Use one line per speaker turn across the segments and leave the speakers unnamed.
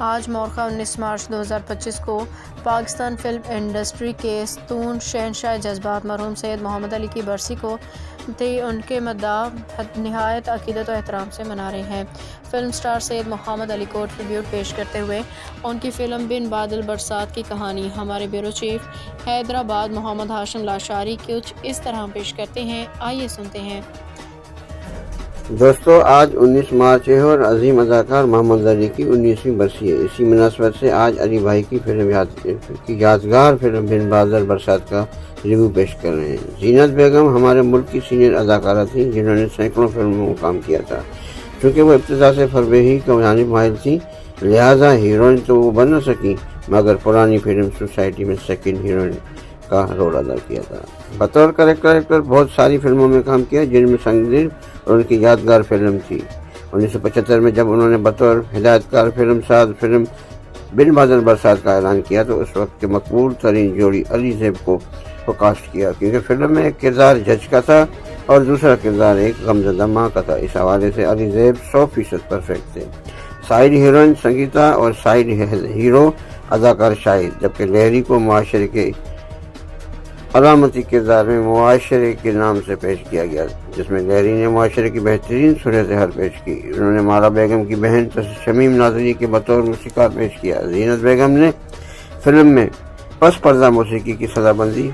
آج مورخہ 19 مارچ 2025 کو Pakistan film industry کے ستون شہنشاہ جذبات مرحوم سید محمد علی کی برسی کو ان کے مداح نہایت عقیدت و احترام سے منا رہے ہیں۔ فلم سٹار سید محمد علی کو ٹریبیوٹ پیش کرتے ہوئے ان کی فلم بن بادل برسات کی کہانی ہمارے بیورو چیف حیدرآباد محمد ہاشم لاشاری کچھ اس طرح پیش کرتے ہیں، آئیے سنتے ہیں۔
دوستو، آج 19 مارچ ہے اور عظیم اداکار محمد علی کی 19ویں برسی ہے۔ اسی مناسبت سے آج علی بھائی کی یادگار فلم بن بادل برسات کا ریویو پیش کر رہے ہیں۔ زینت بیگم ہمارے ملک کی سینئر اداکارہ تھیں جنہوں نے سینکڑوں فلموں میں کام کیا تھا۔ چونکہ وہ ابتدا سے فروغی کا جانب مائل تھیں، لہٰذا ہیروئن تو وہ بن نہ سکیں، مگر پرانی فلم سوسائٹی میں سیکنڈ ہیروئن کا رول ادا کیا تھا۔ بطور کریکٹر بہت ساری فلموں میں کام کیا، جن میں سنگدل اور ان کی یادگار فلم تھی۔ 1975 میں جب انہوں نے بطور ہدایت کار فلم ساز فلم بن بادل برسات کا اعلان کیا تو اس وقت کے مقبول ترین جوڑی علی زیب کو کاسٹ کیا، کیونکہ فلم میں ایک کردار جج کا تھا اور دوسرا کردار ایک غمزدہ ماں کا تھا۔ اس حوالے سے علی زیب 100% پرفیکٹ تھے۔ سائیڈ ہیروئن سنگیتا اور سائیڈ ہیرو اداکار شاہد، جبکہ لہری کو معاشرے کے علامتی کردار میں معاشرے کے نام سے پیش کیا گیا، جس میں لہری نے معاشرے کی بہترین صورتحال پیش کی۔ انہوں نے مالا بیگم کی بہن شمیم ناظری کے بطور موسیقار پیش کیا۔ زینت بیگم نے فلم میں پس پردہ موسیقی کی صدا بندی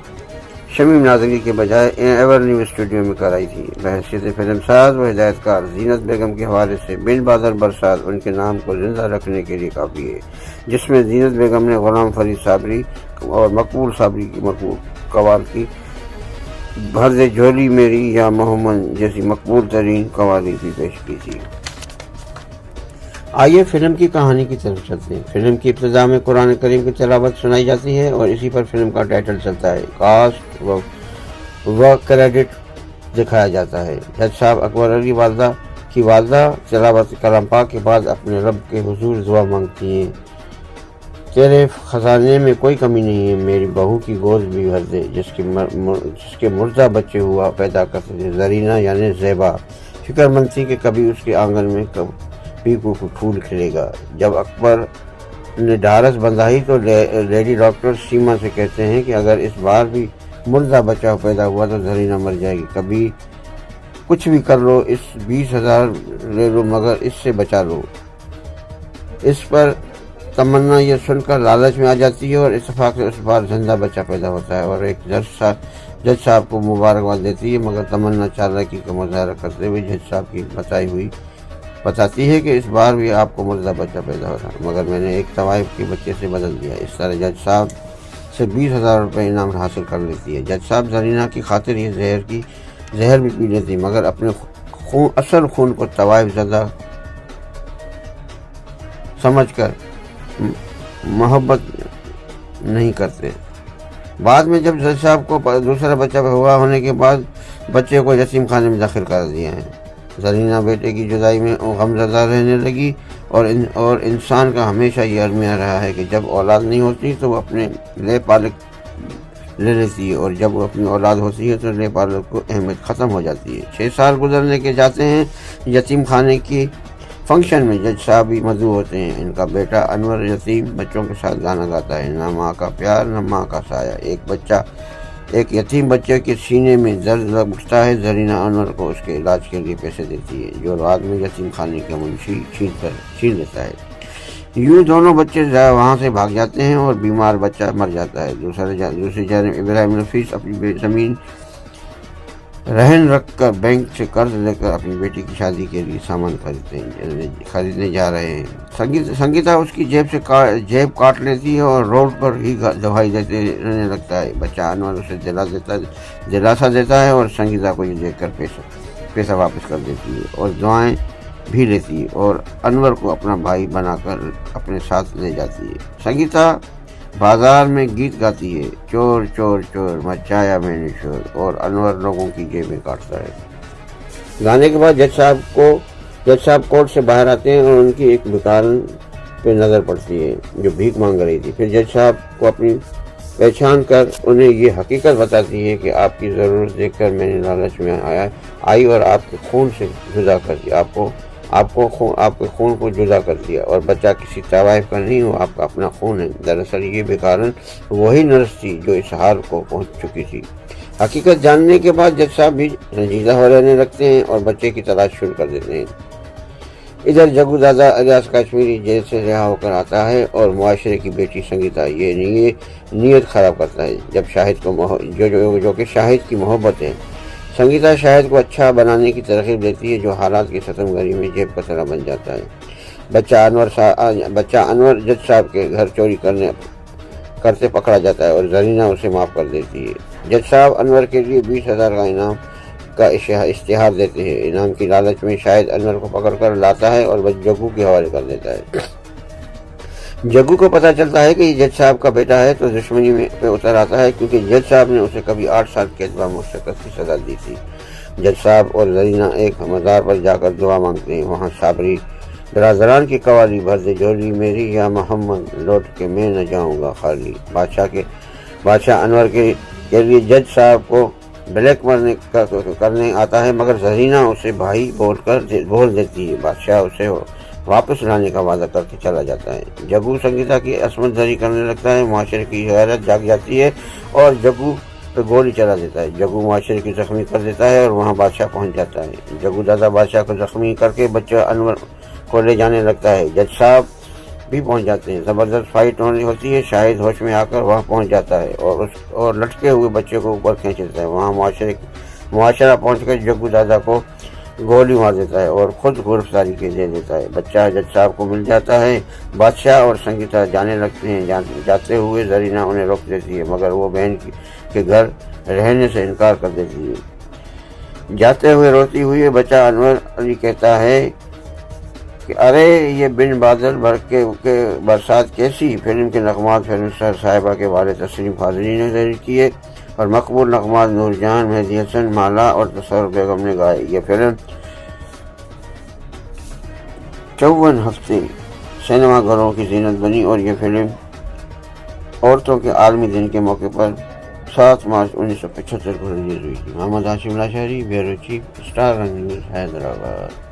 شمیم ناظری کے بجائے ایورنیو اسٹوڈیو میں کرائی تھی۔ بحیثیت فلم ساز و ہدایت کار زینت بیگم کے حوالے سے بن بادل برسات ان کے نام کو زندہ رکھنے کے لیے کافی ہے، جس میں زینت بیگم نے غلام فرید صابری اور مقبول صابری کی قوال کی بھر دے جھولی میری یا محمد جیسی مقبول ترین قوالی بھی پیش کی تھی۔ آئیے فلم کی کہانی کی طرف چلتے ہیں۔ فلم کی ابتدا میں قرآن کریم کی تلاوت سنائی جاتی ہے اور اسی پر فلم کا ٹائٹل چلتا ہے۔ کاسٹ و کریڈٹ دکھایا جاتا ہے۔ جج صاحب اکبر علی کی والدہ تلاوت کلام پاک کے بعد اپنے رب کے حضور دعا مانگتی ہیں، تیرے خزانے میں کوئی کمی نہیں ہے، میری بہو کی گود بھی بھر دے جس کے مردہ بچے ہوا پیدا کرتے تھے۔ زرینہ یعنی زیبا فکر مند تھی کہ کبھی اس کے آنگن میں کبھی کوئی پھول کھلے گا۔ جب اکبر نے ڈھارس بندھائی تو لیڈی ڈاکٹر سیما سے کہتے ہیں کہ اگر اس بار بھی مردہ بچہ پیدا ہوا تو زرینہ مر جائے گی، کبھی کچھ بھی کر لو، اس 20,000 لے لو مگر اس سے بچا لو۔ اس پر تمنا یہ سن کر لالچ میں آ جاتی ہے اور اتفاق سے اس بار زندہ بچہ پیدا ہوتا ہے اور ایک جج صاحب کو مبارکباد دیتی ہے، مگر تمنا چالاکی کا مظاہرہ کرتے ہوئے جج صاحب کی بتاتی ہے کہ اس بار بھی آپ کو مردہ بچہ پیدا ہو رہا ہے، مگر میں نے ایک طوائف کے بچے سے بدل دیا۔ اس طرح جج صاحب سے 20,000 روپے انعام حاصل کر لیتی ہے۔ جج صاحب زرینہ کی خاطر یہ زہر بھی پی لیتی، مگر اپنے اصل خون کو طوائف زدہ سمجھ کر محبت نہیں کرتے۔ بعد میں جب جج صاحب کو دوسرا بچہ ہوا ہونے کے بعد بچے کو یتیم خانے میں داخل کر دیا ہے۔ زرینہ بیٹے کی جدائی میں غمزدہ رہنے لگی اور انسان کا ہمیشہ یہ المیہ رہا ہے کہ جب اولاد نہیں ہوتی تو وہ اپنے لے پالک لے لیتی ہے اور جب وہ اپنی اولاد ہوتی ہے تو لے پالک کو اہمیت ختم ہو جاتی ہے۔ 6 سال گزرنے کے جاتے ہیں۔ یتیم خانے کی فنکشن میں جج صاحب بھی مدعو ہوتے ہیں۔ ان کا بیٹا انور یتیم بچوں کے ساتھ گانا گاتا ہے، نہ ماں کا پیار نہ ماں کا سایہ۔ ایک یتیم بچے کے سینے میں درد اٹھتا ہے۔ زرینہ انور کو اس کے علاج کے لیے پیسے دیتی ہے، جو بعد میں یتیم خانے کا منشی چھین لیتا ہے۔ یوں دونوں بچے وہاں سے بھاگ جاتے ہیں اور بیمار بچہ مر جاتا ہے۔ دوسری جانب ابراہیم نفیس اپنی زمین رہن رکھ کر بینک سے قرض لے کر اپنی بیٹی کی شادی کے لیے سامان خریدنے جا رہے ہیں۔ سنگیتا اس کی جیب کاٹ لیتی ہے اور روڈ پر ہی دوائی دیتے رہنے لگتا ہے۔ بچہ انور اسے دلاسا دیتا ہے اور سنگیتا کو یہ دیکھ کر پیسہ واپس کر دیتی ہے اور دعائیں بھی لیتی ہے اور انور کو اپنا بھائی بنا کر اپنے ساتھ لے جاتی ہے۔ سنگیتا بازار میں گیت گاتی ہے، چور چور چور مچایا میں نے شور، اور انور لوگوں کی جیبیں کاٹتا ہے۔ گانے کے بعد جج صاحب کورٹ سے باہر آتے ہیں اور ان کی ایک بھکارن پہ نظر پڑتی ہے جو بھیک مانگ رہی تھی۔ پھر جج صاحب کو اپنی پہچان کر انہیں یہ حقیقت بتاتی ہے کہ آپ کی ضرورت دیکھ کر میں نے لالچ میں آئی اور آپ کے خون سے جدا کر دیا، آپ کے خون کو جدا کر دیا، اور بچہ کسی طوائف کا نہیں ہو، آپ کا اپنا خون ہے۔ دراصل یہ بیکارن وہی نرس تھی جو اس حال کو پہنچ چکی تھی۔ حقیقت جاننے کے بعد جج صاحب بھی رنجیدہ ہو رہنے لگتے ہیں اور بچے کی تلاش شروع کر دیتے ہیں۔ ادھر جگو دادا الیاس کشمیری جیل سے رہا ہو کر آتا ہے اور معاشرے کی بیٹی سنگیتا یہ نیت خراب کرتا ہے جب شاہد کو جو کہ شاہد کی محبت ہے۔ سنگیتا شاہد کو اچھا بنانے کی ترغیب دیتی ہے جو حالات کی ستم گری میں جیب کا طرح بن جاتا ہے۔ بچہ انور جج صاحب کے گھر چوری کرتے پکڑا جاتا ہے اور زرینہ اسے معاف کر دیتی ہے۔ جج صاحب انور کے لیے 20,000 کا انعام کا اشتہار دیتے ہیں۔ انعام کی لالچ میں شاہد انور کو پکڑ کر لاتا ہے اور جگو کے حوالے کر دیتا ہے۔ جگو کو پتہ چلتا ہے کہ یہ جج صاحب کا بیٹا ہے تو دشمنی میں پہ اتر آتا ہے کیونکہ جج صاحب نے اسے کبھی 8 سال قید و مشقت کی سزا دی تھی۔ جج صاحب اور زرینہ ایک مزار پر جا کر دعا مانگتے ہیں۔ وہاں صابری برادران کی قوالی بھر دے جولی میری یا محمد، لوٹ کے میں نہ جاؤں گا خالی۔ بادشاہ انور کے لیے جج صاحب کو بلیک کرنے آتا ہے مگر زرینہ اسے بھائی بول دیتی ہے۔ بادشاہ اسے واپس لانے کا وعدہ کر کے چلا جاتا ہے۔ جگو سنگیتا کی عصمت دری کرنے لگتا ہے، معاشرے کی غیرت جاگ جاتی ہے اور جگو پہ گولی چلا دیتا ہے۔ جگو معاشرے کی زخمی کر دیتا ہے اور وہاں بادشاہ پہنچ جاتا ہے۔ جگو دادا بادشاہ کو زخمی کر کے بچہ انور کو لے جانے لگتا ہے۔ جج صاحب بھی پہنچ جاتے ہیں۔ زبردست فائٹ ہوتی ہے۔ شاہد ہوش میں آ کر وہاں پہنچ جاتا ہے اور لٹکے ہوئے بچے کو اوپر کھینچ لیتا ہے۔ وہاں معاشرہ پہنچ کر جگو دادا کو گولی مار دیتا ہے اور خود گرفتاری کے دے دیتا ہے۔ بچہ جج صاحب کو مل جاتا ہے۔ بادشاہ اور سنگیتا جانے لگتے ہیں۔ جاتے ہوئے زرینہ انہیں روک دیتی ہے مگر وہ بہن کے گھر رہنے سے انکار کر دیتی ہے۔ جاتے ہوئے روتی ہوئی بچہ انور علی کہتا ہے کہ ارے یہ بن بادل بھر کے برسات کیسی۔ فلم کے نغمات فلم اسٹار صاحبہ کے والد تسلیم فاضلی نے تحریر کیے اور مقبول نغمات نور جہاں، مہدی حسن، مالا اور تصور بیگم نے گائے۔ یہ فلم 54 ہفتے سینما گھروں کی زینت بنی اور یہ فلم عورتوں کے عالمی دن کے موقع پر 7 مارچ 1975 کو ریلیز ہوئی تھی۔ محمد ہاشم لاشاری، بیورو چیف، اسٹار رنگ نیوز، حیدرآباد۔